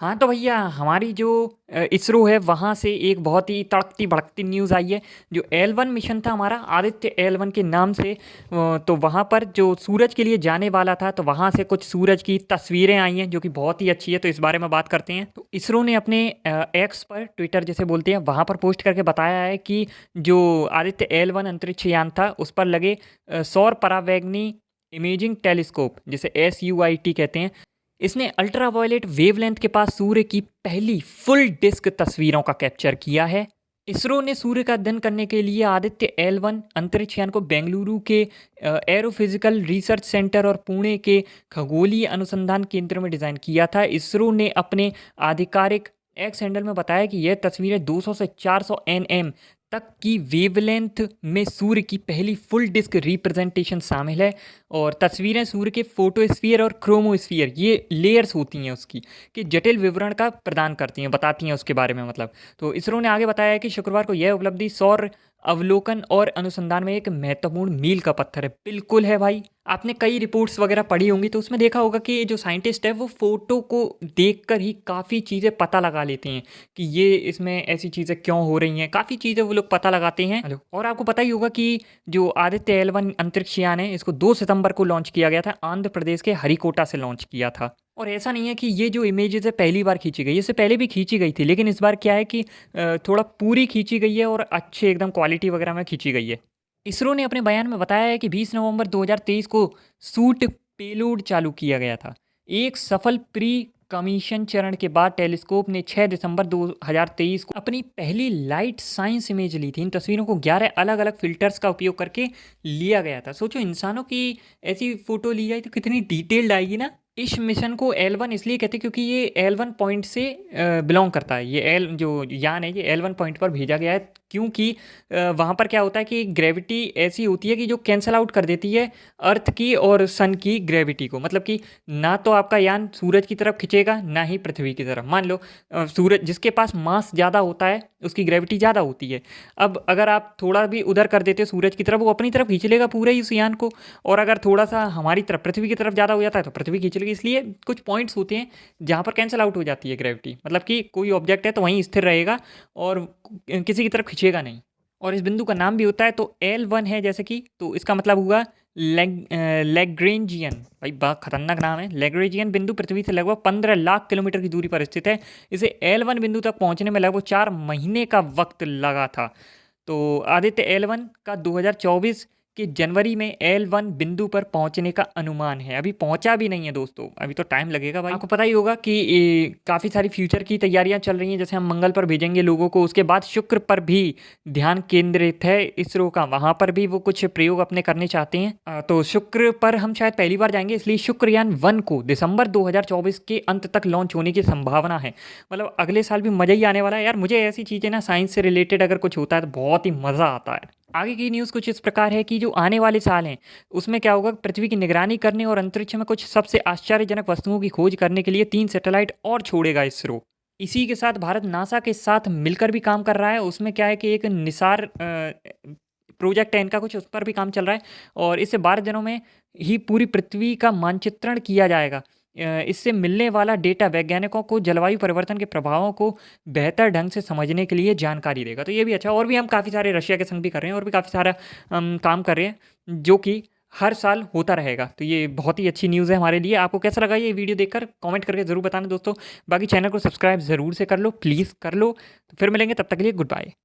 हाँ, तो भैया हमारी जो इसरो है वहाँ से एक बहुत ही तड़कती-भड़कती न्यूज़ आई है। जो एल-1 मिशन था हमारा आदित्य एल-1 के नाम से तो वहाँ पर जो सूरज के लिए जाने वाला था, तो वहाँ से कुछ सूरज की तस्वीरें आई हैं जो कि बहुत ही अच्छी है, तो इस बारे में बात करते हैं। तो इसरो ने अपने एक्स पर ट्विटर जिसे बोलते हैं वहाँ पर पोस्ट करके बताया है कि जो आदित्य एल-1 अंतरिक्ष यान था उस पर लगे सौर परावैगनी इमेजिंग टेलीस्कोप जिसे SUIT कहते हैं, इसने अल्ट्रावायलेट वेवलेंथ के पास सूर्य की पहली फुल डिस्क तस्वीरों का कैप्चर किया है। इसरो ने सूर्य का अध्ययन करने के लिए आदित्य एल-1 अंतरिक्ष यान को बेंगलुरु के एरोफिजिकल रिसर्च सेंटर और पुणे के खगोलीय अनुसंधान केंद्र में डिज़ाइन किया था। इसरो ने अपने आधिकारिक एक्स हैंडल में बताया कि यह तस्वीरें 200 से 400 nm तक की वेवलेंथ में सूर्य की पहली फुल डिस्क रिप्रेजेंटेशन शामिल है। और तस्वीरें सूर्य के फोटोस्फीयर और क्रोमोस्फीयर ये लेयर्स होती हैं उसकी कि जटिल विवरण का प्रदान करती हैं, बताती हैं उसके बारे में मतलब। तो इसरो ने आगे बताया है कि शुक्रवार को यह उपलब्धि सौर अवलोकन और अनुसंधान में एक महत्वपूर्ण मील का पत्थर है। बिल्कुल है भाई, आपने कई रिपोर्ट्स वगैरह पढ़ी होंगी तो उसमें देखा होगा कि जो साइंटिस्ट है वो फोटो को देखकर ही काफ़ी चीज़ें पता लगा लेते हैं कि ये इसमें ऐसी चीज़ें क्यों हो रही हैं, काफ़ी चीज़ें वो लोग पता लगाते हैं। हेलो, और आपको पता ही होगा कि जो आदित्य एल-1 अंतरिक्ष यान है इसको 2 सितंबर को लॉन्च किया गया था, आंध्र प्रदेश के हरिकोटा से लॉन्च किया था। और ऐसा नहीं है कि ये जो इमेजेस है पहली बार खींची गई, इससे पहले भी खींची गई थी, लेकिन इस बार क्या है कि थोड़ा पूरी खींची गई है और अच्छे एकदम क्वालिटी वगैरह में खींची गई है। इसरो ने अपने बयान में बताया है कि 20 नवंबर 2023 को सूट पेलोड चालू किया गया था। एक सफल प्री कमीशन चरण के बाद टेलीस्कोप ने 6 दिसंबर 2023 को अपनी पहली लाइट साइंस इमेज ली थी। इन तस्वीरों को 11 अलग-अलग फ़िल्टर्स का उपयोग करके लिया गया था। सोचो इंसानों की ऐसी फ़ोटो ली जाए तो कितनी डिटेल्ड आएगी ना। इस मिशन को एल-1 इसलिए कहते हैं क्योंकि ये एल-1 पॉइंट से बिलॉन्ग करता है। ये एल जो यान है ये एल-1 पॉइंट पर भेजा गया है क्योंकि वहाँ पर क्या होता है कि ग्रेविटी ऐसी होती है कि जो कैंसल आउट कर देती है अर्थ की और सन की ग्रेविटी को। मतलब कि ना तो आपका यान सूरज की तरफ खिंचेगा ना ही पृथ्वी की तरफ। मान लो सूरज जिसके पास मास ज़्यादा होता है उसकी ग्रेविटी ज़्यादा होती है। अब अगर आप थोड़ा भी उधर कर देते हो सूरज की तरफ वो अपनी तरफ खींच लेगा पूरे ही उस यान को, और अगर थोड़ा सा हमारी तरफ पृथ्वी की तरफ ज़्यादा हो जाता है तो पृथ्वी खींच लेगी। इसलिए कुछ पॉइंट्स होते हैं जहाँ पर कैंसिल आउट हो जाती है ग्रेविटी, मतलब कि कोई ऑब्जेक्ट है तो वहीं स्थिर रहेगा और किसी की तरफ खिंचेगा नहीं। और इस बिंदु का नाम भी होता है, तो एल-1 है जैसे कि, तो इसका मतलब हुआ लैग्रेंजियन। भाई बहुत खतरनाक नाम है। लैग्रेंजियन बिंदु पृथ्वी से लगभग 15 लाख किलोमीटर की दूरी पर स्थित है। इसे एल-1 बिंदु तक पहुंचने में लगभग 4 महीने का वक्त लगा था। तो आदित्य एल-1 का 2024 के जनवरी में एल-1 बिंदु पर पहुंचने का अनुमान है। अभी पहुंचा भी नहीं है दोस्तों, अभी तो टाइम लगेगा भाई। आपको पता ही होगा कि काफ़ी सारी फ्यूचर की तैयारियां चल रही हैं, जैसे हम मंगल पर भेजेंगे लोगों को, उसके बाद शुक्र पर भी ध्यान केंद्रित है इसरो का, वहाँ पर भी वो कुछ प्रयोग अपने करने चाहते हैं। तो शुक्र पर हम शायद पहली बार जाएंगे, इसलिए शुक्रयान 1 को दिसंबर 2024 के अंत तक लॉन्च होने की संभावना है। मतलब अगले साल भी मज़ा ही आने वाला है यार। मुझे ऐसी चीज़ें ना साइंस से रिलेटेड अगर कुछ होता है तो बहुत ही मज़ा आता है। आगे की न्यूज़ कुछ इस प्रकार है कि जो आने वाले साल हैं उसमें क्या होगा, पृथ्वी की निगरानी करने और अंतरिक्ष में कुछ सबसे आश्चर्यजनक वस्तुओं की खोज करने के लिए 3 सैटेलाइट और छोड़ेगा इसरो। इसी के साथ भारत नासा के साथ मिलकर भी काम कर रहा है। उसमें क्या है कि एक निसार प्रोजेक्ट है इनका कुछ, उस पर भी काम चल रहा है और इससे 12 दिनों में ही पूरी पृथ्वी का मानचित्रण किया जाएगा। इससे मिलने वाला डेटा वैज्ञानिकों को जलवायु परिवर्तन के प्रभावों को बेहतर ढंग से समझने के लिए जानकारी देगा। तो ये भी अच्छा, और भी हम काफ़ी सारे रशिया के संग भी कर रहे हैं और भी काफ़ी सारा काम कर रहे हैं जो कि हर साल होता रहेगा। तो ये बहुत ही अच्छी न्यूज़ है हमारे लिए। आपको कैसा लगा ये वीडियो देखकर कमेंट करके ज़रूर बताना दोस्तों। बाकी चैनल को सब्सक्राइब ज़रूर से कर लो, प्लीज़ कर लो। तो फिर मिलेंगे, तब तक के लिए गुड बाय।